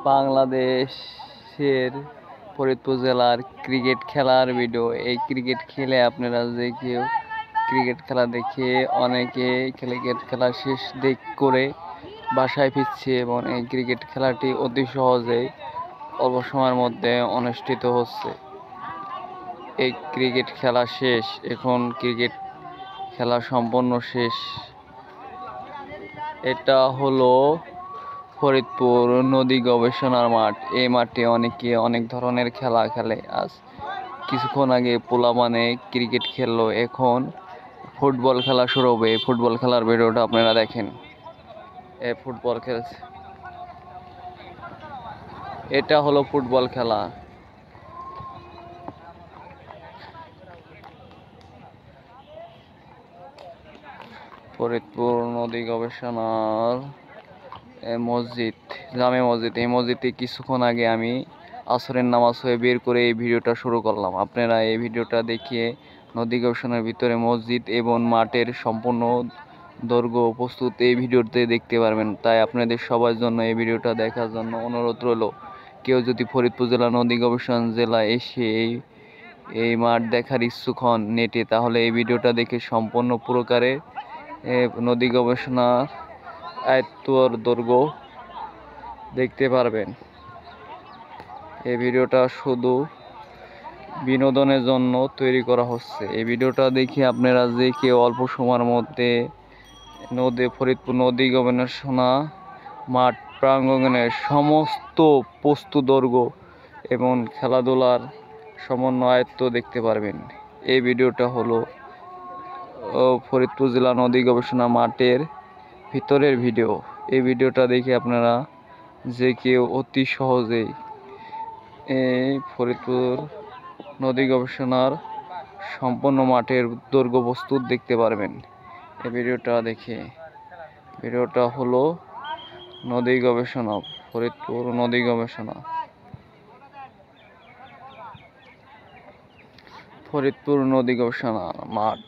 বাংলাদেশের ফরিদপুর জেলার ক্রিকেট খেলার ভিডিও। এই ক্রিকেট খেলে আপনারা যে কেউ ক্রিকেট খেলা দেখে অনেকে ক্রিকেট খেলা শেষ করে বাসায় ফিরছে এবং এই ক্রিকেট খেলাটি অতি সহজেই অল্প সময়ের মধ্যে অনুষ্ঠিত হচ্ছে। এই ক্রিকেট খেলা শেষ, এখন ক্রিকেট খেলা সম্পূর্ণ শেষ। এটা হলো ফরিদপুর নদী গবেষণার মাঠ। এই মাঠে অনেকে অনেক ধরনের খেলা খেলে। আজ কিছুক্ষণ আগে পোলাপানে ক্রিকেট খেললো, এখন ফুটবল খেলা শুরু হবে। এই ফুটবল খেলার ভিডিওটা আপনারা দেখেন। ফুটবল খেলছে, এটা হলো ফুটবল খেলা। ফরিদপুর নদী গবেষণার মসজিদ, জামে মসজিদ। এই মসজিদে কিছুক্ষণ আগে আমি আসরের নামাজ হয়ে বের করে এই ভিডিওটা শুরু করলাম। আপনারা এই ভিডিওটা দেখিয়ে নদী গবেষণার ভিতরে মসজিদ এবং মাঠের সম্পূর্ণ দৈর্ঘ্য প্রস্তুত এই ভিডিওতে দেখতে পারবেন। তাই আপনাদের সবার জন্য এই ভিডিওটা দেখার জন্য অনুরোধ রইল। কেউ যদি ফরিদপুর জেলা নদী গবেষণা জেলায় এসে এই মাঠ দেখার ইচ্ছুক হন নেটে, তাহলে এই ভিডিওটা দেখে সম্পূর্ণ প্রকারে নদী গবেষণা আয়ত্তর দৈর্ঘ্য দেখতে পারবেন। এই ভিডিওটা শুধু বিনোদনের জন্য তৈরি করা হচ্ছে। এই ভিডিওটা দেখে আপনারা যে কেউ অল্প সময়ের মধ্যে ফরিদপুর নদী গবেষণা মাঠ প্রাঙ্গণের সমস্ত প্রস্তুত দৈর্ঘ্য এবং খেলাধুলার সমন্বয় আয়ত্ত দেখতে পারবেন। এই ভিডিওটা হলো ফরিদপুর জেলা নদী গবেষণা মাঠের ভিতরের ভিডিও। এই ভিডিওটা দেখে আপনারা যে কেউ অতি সহজেই এই ফরিদপুর নদী গবেষণার সম্পূর্ণ মাঠের দৈর্ঘ্য প্রস্তুত দেখতে পারবেন। এই ভিডিওটা দেখে, ভিডিওটা হলো নদী গবেষণা, ফরিদপুর নদী গবেষণা, ফরিদপুর নদী গবেষণা মাঠ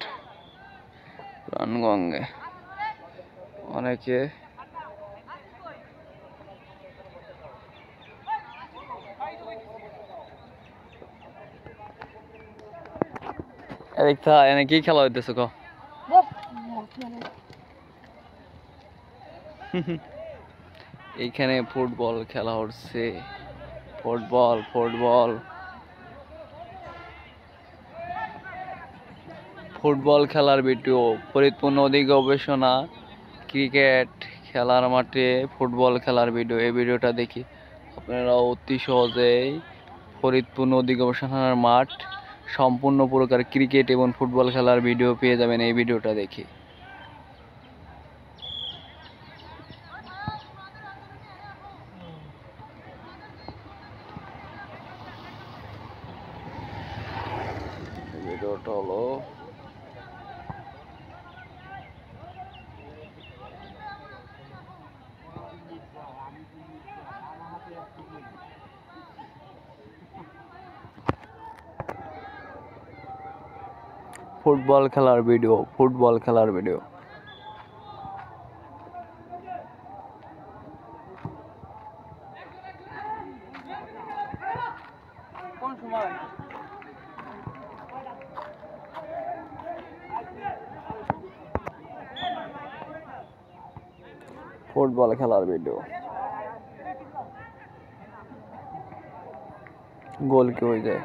প্রাণগঙ্গে। অনেকে এনে কি খেলা হইতেছে ক? এইখানে ফুটবল খেলা হচ্ছে। ফুটবল ফুটবল ফুটবল খেলার ভিডিও। ফরিদপুর নদী গবেষণা ক্রিকেট খেলার মাঠে ফুটবল খেলার ভিডিও। এই ভিডিওটা দেখি আপনারা অতি সহজেই ফরিদপুর নদী গবেষণার মাঠ সম্পূর্ণ প্রকার ক্রিকেট এবং ফুটবল খেলার ভিডিও পেয়ে যাবেন এই ভিডিওটা দেখে। ভিডিওটা হলো ফুটবল খেলার ভিডিও। ফুটবল খেলার ভিডিও। ফুটবল খেলার ভিডিও। গোল কি হয়ে যায়?